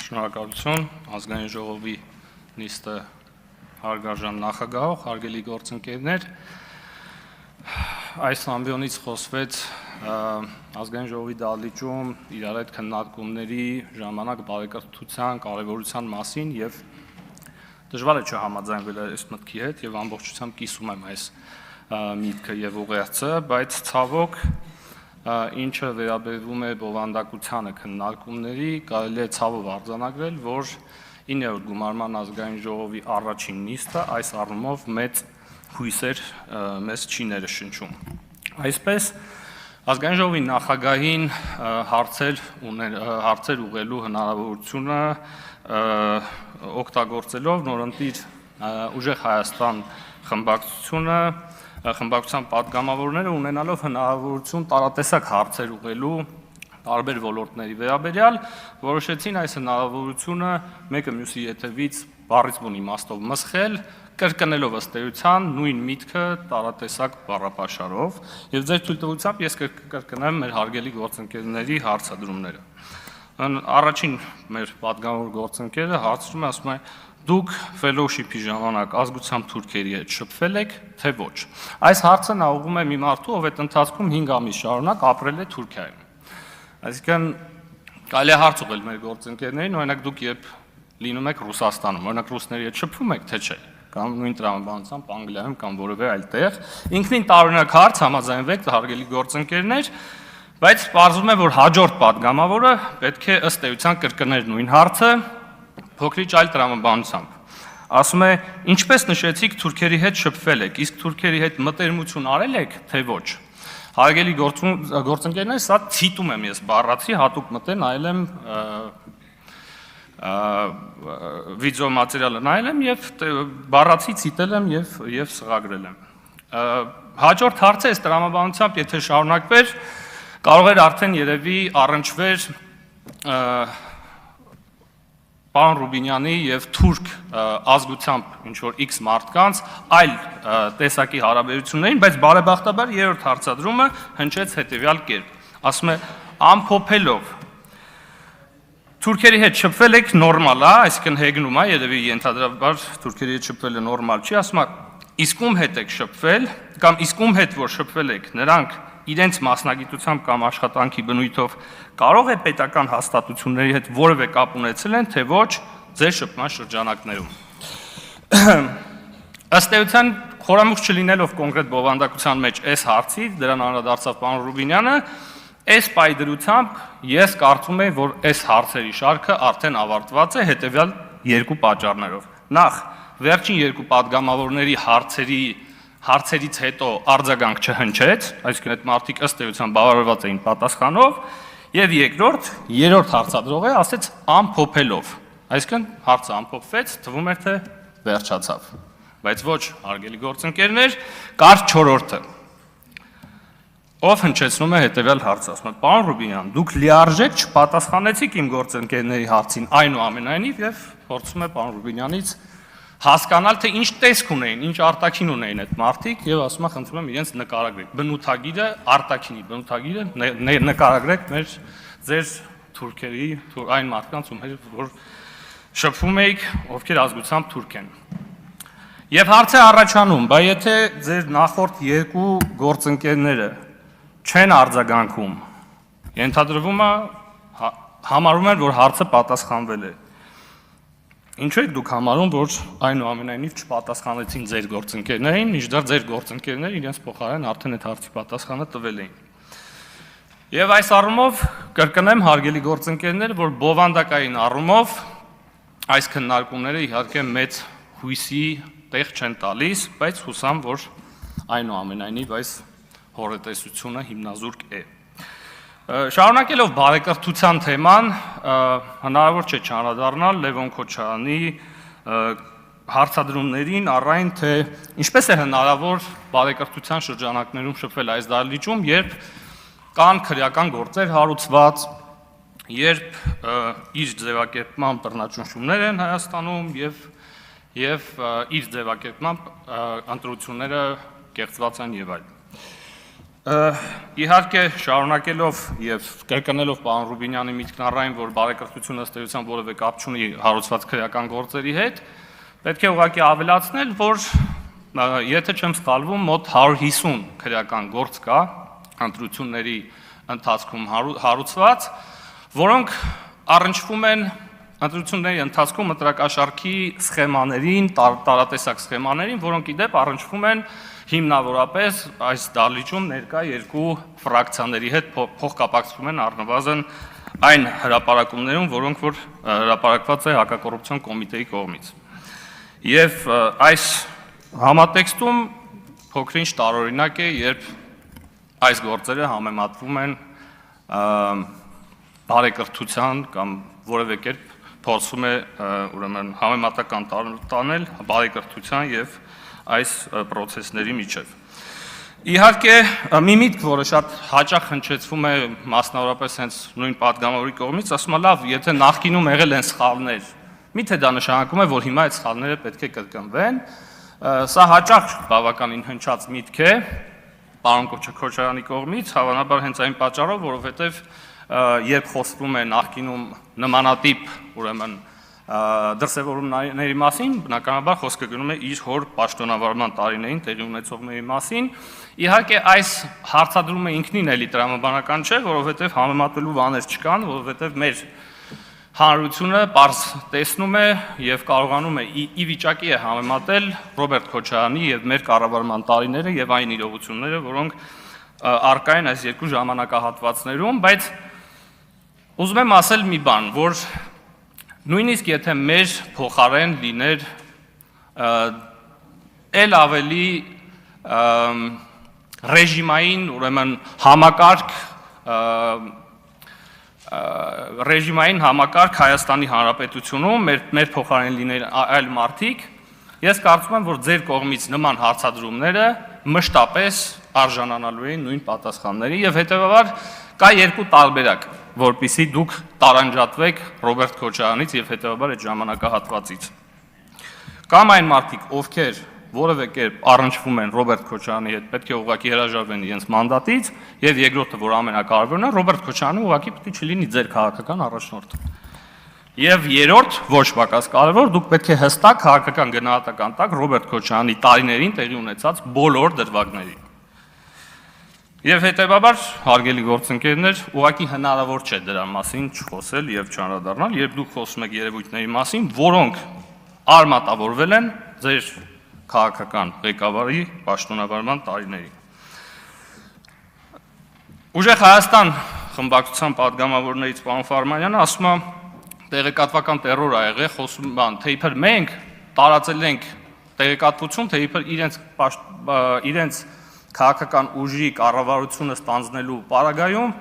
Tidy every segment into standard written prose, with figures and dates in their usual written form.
Շնորհակալություն ազգային ժողովի նիստը հարգարժան նախագահող, հարգելի գործընկերներ, այս ամբիոնից խոսվեց ազգային ժողովի դահլիճում իրար հետ քննարկումների ժամանակ բարեկրթության կարևորության մասին եւ դժվար է չհամաձայնվել այս մտքի հետ եւ ամբողջությամբ կիսում եմ այս միտքը եւ ուղերձը, բայց ցավոք ինչը վերաբերվում է բովանդակությանը քննարկումների, կարելի է ցավով արձանագրել, որ 9-րդ գումարման ազգային ժողովի առաջին նիստը այս առումով մեծ հույսեր մեզ չի ներշնչում։ Այսպես ազգային ժողովի նախագահին հարցեր ուղղելու հնարավորությունը օգտագործելով նորընտիր ուժեղ Հայաստան խմբակցության պատգամավորները ունենալով հնարավորություն տարատեսակ հարցեր ուղղելու տարբեր ոլորտների վերաբերյալ, որոշեցին այս հնարավորությունը մեկը մյուսի ետևից բառից բուն իմաստով մսխել, կրկնելով ըստ էության նույն միտքը տարատեսակ բառապաշարով, եւ ձեր թույլտվությամբ ես կկրկնեմ մեր հարգելի գործընկերների հարցադրումները։ Առաջին մեր պատգամավոր գործընկերը հարցնում է, ասում է. Դուք ֆելոուշիփի ժամանակ ազգությամբ թուրքերի հետ շփվել եք, թե ոչ։ Այս հարցը նա ուղղում է մի մարդու, ով այդ ընթացքում 5 ամիս շարունակ ապրել է Թուրքիայում։ Այսինքն կարելի է հարց ուղղել մեր գործընկերներին, օրինակ դուք երբ լինում եք Ռուսաստանում, օրինակ ռուսների հետ շփվում եք, թե չէ, կամ նույն տրամաբանությամբ Անգլիայում կամ որևէ այլ տեղ, ինքնին տարօրինակ հարց, համաձայնվեք, հարգելի գործընկերներ, բայց պարզվում է, որ հաջորդ պատգամավորը պետք է ըստ էության կրկներ նույն հարցը փոքրիչ այլ տրամաբանությամբ։ Ասում է, ինչպես նշեցիք, թուրքերի հետ շփվել եք, իսկ թուրքերի հետ մտերմություն արել եք, թե ոչ։ Հարգելի գործընկերներ, սա ցիտում եմ ես բառացի, հատուկ մտել նայել եմ վիդեո մատերիալը նայել եմ եւ բառացի ցիտել եմ եւ սղագրել եմ։ Հաջորդ հարցը այս տրամաբանությամբ եթե շարունակվեր, կարող էր արդեն երևի առնչվեր պարոն Ռուբինյանի եւ թուրք ազգությամբ ինչ որ X մարդկանց այլ տեսակի հարաբերություններին, բայց բարեբախտաբար երրորդ հարցադրումը հնչեց հետեւյալ կերպ։ Ասում է ամփոփելով թուրքերի հետ շփվել եք նորմալ է, այսինքն հեգնում է, երևի ենթադրաբար թուրքերի հետ շփվելը նորմալ չի, ասում է իսկ ում հետ եք շփվել կամ իսկ ում հետ որ շփվել եք, նրանք իրենց մասնագիտությամբ կամ աշխատանքի բնույթով կարող է պետական հաստատությունների հետ որևէ կապ ունեցել են, թե ոչ ձեր շփման շրջանակներում։ Ըստ էության խորամուխ չլինելով կոնկրետ բովանդակության մեջ այս հարցի, դրան անդրադարձավ պարոն Ռուբինյանը, այս պայդրությամբ ես կարծում եմ, որ այս հարցերի շարքը արդեն ավարտված է հետևյալ երկու պատճառներով։ Նախ, վերջին երկու պատգամավորների հարցերից հետո արձագանք չհնչեց, այսինքն այդ մարդիկ ըստ էության բավարարված էին պատասխանով, եւ երկրորդ, երրորդ հարցադրողը ասեց ամփոփելով, այսինքն հարցը ամփոփվեց, թվում էր թե վերջացավ, բայց ոչ, հարգելի գործընկերներ, կար չորրորդը, ով հնչեցնում է հետեւյալ հարցը, ասում է պարոն Ռուբինյան, դուք լիարժեք չպատասխանեցիք իմ գործընկերների հարցին, այնուամենայնիվ եւ փորձում է պարոն Ռուբինյանից հասկանալ, թե ինչ տեսք ունեին, ինչ արտաքին ունեին այդ մարդիկ եւ ասում է խնդրում եմ իրենց նկարագրեք։ Բնութագիրը, արտաքինի բնութագիրը նկարագրեք մեր ձեր թուրքերի, այն մարդկանց ում որ շփվում եք, ովքեր ազգությամբ թուրք են։ Եվ հարց է առաջանում, բայց եթե ձեր նախորդ երկու գործընկերները չեն արձագանքում, ենթադրվում է համարում են, որ հարցը պատասխանվել է։ Ինչու եք դուք համարում, որ այնուամենայնիվ չպատասխանեցին ձեր գործընկերներին, մինչդեռ ձեր գործընկերները իրենց փոխարեն արդեն այդ հարցի պատասխանը տվել էին։ Եվ այս առումով կրկնեմ հարգելի գործընկերներ, որ բովանդակային առումով այս քննարկումները իհարկե մեծ հույսի տեղ չեն տալիս, բայց հուսամ, որ այնուամենայնիվ այս հորետեսությունը հիմնազուրկ է։ Շարունակելով բարեկրթության թեման, հնարավոր չէ չանդրադառնալ Լևոն Քոչարյանի հարցադրումներին առայն թե ինչպես է հնարավոր բարեկրթության շրջանակներում շփվել այս դահլիճում, երբ կան քրեական գործեր հարուցված, երբ իր ձևակերպման բռնաճնշումներ են Հայաստանում եւ իր ձևակերպման ընտրությունները կեղծված են եւ այլն։ Իհարկե շարունակելով եւ կրկնելով պարոն Ռուբինյանի միտքն առայն, որ բարեկրթությունը ըստ էության որևէ կապ չունի հարուցված քրեական գործերի հետ, պետք է ուղղակի ավելացնել, որ եթե չեմ սխալվում, մոտ 150 քրեական գործ կա ընտրությունների ընթացքում հարուցված, որոնք առնչվում են ընտրությունների ընթացքում ընտրակաշառքի սխեմաներին, տարատեսակ սխեմաներին, որոնք ի դեպ առնչվում են հիմնավորապես այս դահլիճում ներկա երկու ֆրակցիաների հետ փոխկապակցվում են առնվազն այն հրապարակումներում, որոնք որ հրապարակված է հակակոռուպցիոն կոմիտեի կողմից։ Եվ այս համատեքստում փոքրինչ տարօրինակ է, երբ այս գործերը համեմատվում են բարեկրթության կամ որևէ կերպ փորձում է ուրեմն համեմատական տանել բարեկրթության եւ այս process-ների միջև։ Իհարկե, մի միտք, որը շատ հաճախ հնչեցվում է մասնավորապես հենց նույն պատգամավորի կողմից, ասում է լավ, եթե նախկինում եղել են սխալներ, միթե դա նշանակում է, որ հիմա այդ սխալները պետք է կրկնվեն։ Սա հաճախ բավականին հնչած միտք է պարոն Քոչարյանի կողմից, հավանաբար հենց այն պատճառով, որովհետև երբ խոսվում է նախկինում նմանատիպ, ուրեմն դրսևորումների մասին, բնականաբար խոսքը գնում է իր հոր պաշտոնավարման տարիներին տեղի ունեցողների մասին։ Իհարկե այս հարցադրումը ինքնին էլի տրամաբանական չէ, որովհետև համեմատելու բաներ չկան, որովհետև մեր հանրությունը պարզ տեսնում է եւ կարողանում է ի վիճակի է համեմատել Ռոբերտ Քոչարյանի եւ մեր կառավարման տարիները եւ այն իրողությունները, որոնք առկա են այս երկու ժամանակահատվածներում, բայց ուզում եմ ասել մի բան, որ նույնիսկ եթե մեր փոխարեն լիներ էլ ավելի ռեժիմային, ուրեմն ռեժիմային համակարգ Հայաստանի Հանրապետությունում, մեր փոխարեն լիներ այլ մարդիկ, ես կարծում եմ, որ ձեր կողմից նման հարցադրումները մշտապես արժանանալու էին նույն պատասխանների եւ հետեւաբար կա երկու տարբերակ, որպեսզի դուք տարանջատվեք Ռոբերտ Քոչարյանից եւ հետեւաբար այդ ժամանակահատվածից։ Կամ այն մարդիկ, ովքեր որևէ կերպ առնչվում են Ռոբերտ Քոչարյանի հետ, պետք է ուղղակի հրաժարվեն իրենց մանդատից, եւ երկրորդը, որ ամենակարևորն է, Ռոբերտ Քոչարյանը ուղղակի պետք է չլինի ձեր քաղաքական առաջնորդը։ Եվ երրորդ, ոչ պակաս կարևոր, դուք պետք է հստակ քաղաքական գնահատական տաք Ռոբերտ Քոչարյանի տարիներին տեղի ունեցած բոլոր դրվագներին։ Եվ հետեւաբար, հարգելի գործընկերներ, ուղղակի հնարավոր չէ դրա մասին չխոսել եւ չանդրադառնալ, երբ դուք խոսում եք երևույթների մասին, որոնք արմատավորվել են ձեր քաղաքական ղեկավարի պաշտոնավարման տարիներին։ Ուժեղ Հայաստան խմբակցության պատգամավորներից պարոն Ֆարմանյանը ասում է, տեղեկատվական տերոր ա եղել, խոսում բան, թե իբր մենք տարածել ենք տեղեկատվություն, թե իբր իրենց քաղաքական ուժի կառավարությունը ստանձնելու պարագայում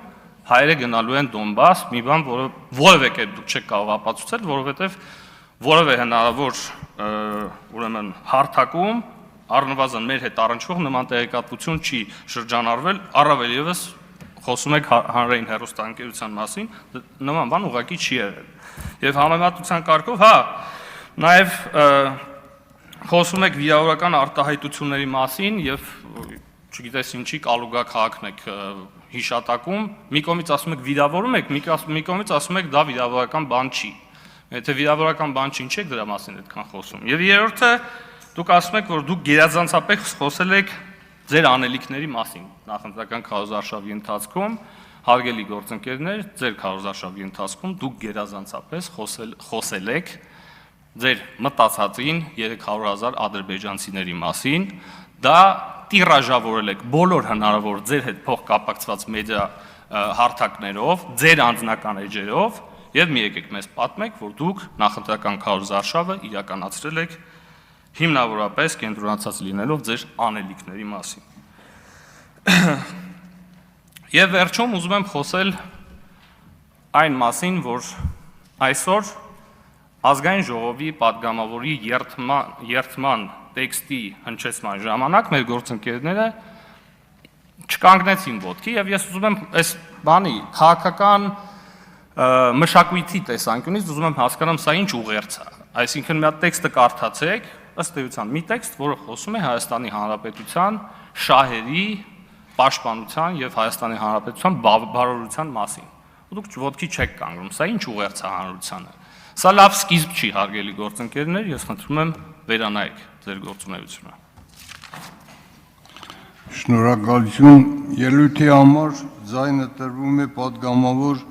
հայերը գնալու են Դոնբաս, մի բան, որը որևէ կերպ դուք չեք կարող ապացուցել, որովհետև որևէ հնարավոր ուրեմն հարթակում առնվազն մեր հետ առնչվող նման տեղեկատվություն չի շրջանառվել, առավել եւս խոսում եք հանրային հեռուստաընկերության մասին, նման բան ուղղակի չի եղել։ Եվ համեմատության կարգով, հա, նաեւ խոսում եք վիրավորական արտահայտությունների մասին եւ չգիտես ինչի Կալուգա քաղաքն եք հիշատակում, մի կողմից ասում եք վիրավորում եք, մի կողմից ասում եք դա վիրավորական բան չի։ Եթե վիրավորական բան չի, ինչ եք դրա մասին այդքան խոսում։ Եվ երրորդը, դուք ասում եք, որ դուք գերազանցապես խոսել եք ձեր անելիքների մասին նախընտրական քարոզարշավի ընթացքում, հարգելի գործընկերներ, ձեր քարոզարշավի ընթացքում դուք գերազանցապես խոսել եք ձեր մտածածին 300,000 ադրբեջանցիների մասին, դա տիրաժավորել եք բոլոր հնարավոր ձեր հետ փոխկապակցված մեդիա հարթակներով, ձեր անձնական էջերով եւ մի եկեք մեզ պատմեք, որ դուք նախընտրական քարոզարշավը իրականացրել եք հիմնավորապես կենտրոնացած լինելով ձեր անելիքների մասին։ Եվ վերջում ուզում եմ խոսել այն մասին, որ այսօր ազգային ժողովի պատգամավորի երթման տեքստի հնչեցման ժամանակ մեր գործընկերները չկանգնեցին ոտքի եւ ես ուզում եմ այս բանի քաղաքական մշակույթի տեսանկյունից ուզում եմ հասկանամ սա ինչ ուղերձ է, այսինքն մի հատ տեքստը կարդացեք, ըստ էության մի տեքստ, որը խոսում է Հայաստանի Հանրապետության շահերի պաշտպանության եւ Հայաստանի Հանրապետության բարօրության մասին։ Ու դուք ոտքի չեք կանգնում, սա ինչ ուղերձ է հանրությանը։ Սա լավ սկիզբ չի, հարգելի գործընկերներ, ես խնդրում եմ վերանայեք ձեր գործունեությունը։ Շնորհակալություն ելույթի համար, ձայնը տրվում է պատգամավոր